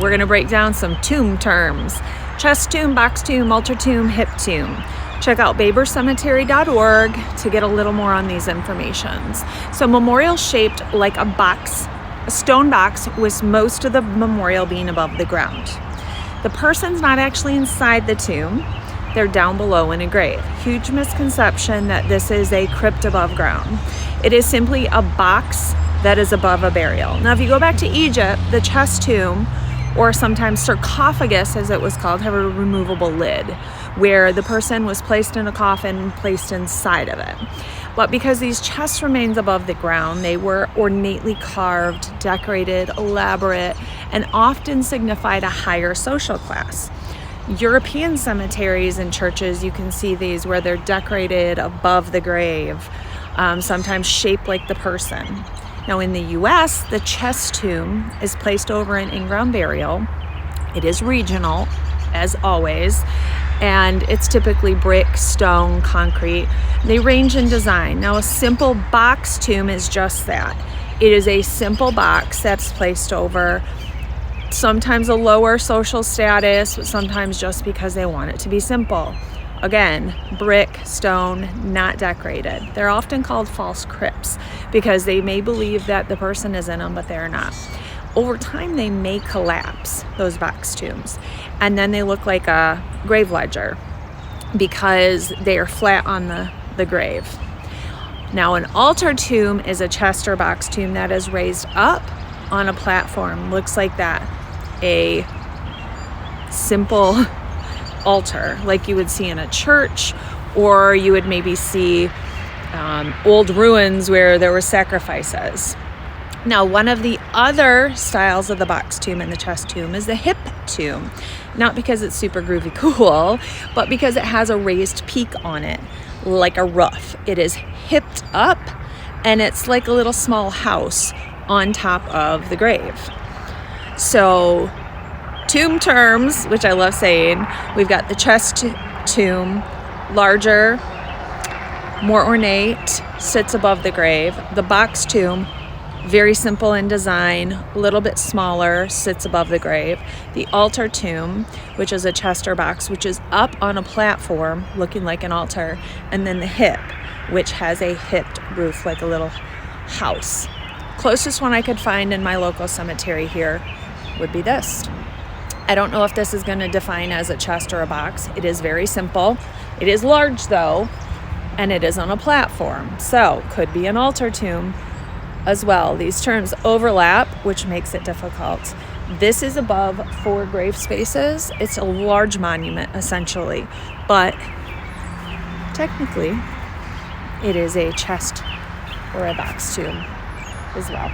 we're going to break down some tomb terms. Chest tomb, box tomb, altar tomb, hip tomb. Check out babercemetery.org to get a little more on these informations. So memorial shaped like a box, a stone box, with most of the memorial being above the ground. The person's not actually inside the tomb. They're down below in a grave. Huge misconception that this is a crypt above ground. It is simply a box that is above a burial. Now, if you go back to Egypt, the chest tomb, or sometimes sarcophagus as it was called, have a removable lid where the person was placed in a coffin, placed inside of it. But because these chest remains above the ground, they were ornately carved, decorated, elaborate, and often signified a higher social class. European cemeteries and churches, you can see these where they're decorated above the grave, sometimes shaped like the person. Now in the US, the chest tomb is placed over an in-ground burial. It is regional, as always, and it's typically brick, stone, concrete. They range in design. Now a simple box tomb is just that. It is a simple box that's placed over sometimes a lower social status, but sometimes just because they want it to be simple. Again, brick, stone, not decorated. They're often called false crypts because they may believe that the person is in them, but they're not. Over time, they may collapse, those box tombs, and then they look like a grave ledger because they are flat on the grave. Now, an altar tomb is a chest or box tomb that is raised up on a platform. Looks like that. A simple altar like you would see in a church, or you would maybe see old ruins where there were sacrifices. Now, one of the other styles of the box tomb and the chest tomb is the hip tomb. Not because it's super groovy cool, but because it has a raised peak on it, like a roof. It is hipped up, and it's like a little small house on top of the grave. So, tomb terms, which I love saying, we've got the chest tomb, larger, more ornate, sits above the grave. The box tomb, very simple in design, a little bit smaller, sits above the grave. The altar tomb, which is a chest or box, which is up on a platform looking like an altar. And then the hip, which has a hipped roof like a little house. Closest one I could find in my local cemetery here would be this. I don't know if this is going to define as a chest or a box. It is very simple. It is large though, and it is on a platform. So could be an altar tomb as well. These terms overlap, which makes it difficult. This is above 4 grave spaces. It's a large monument essentially, but technically it is a chest or a box tomb as well.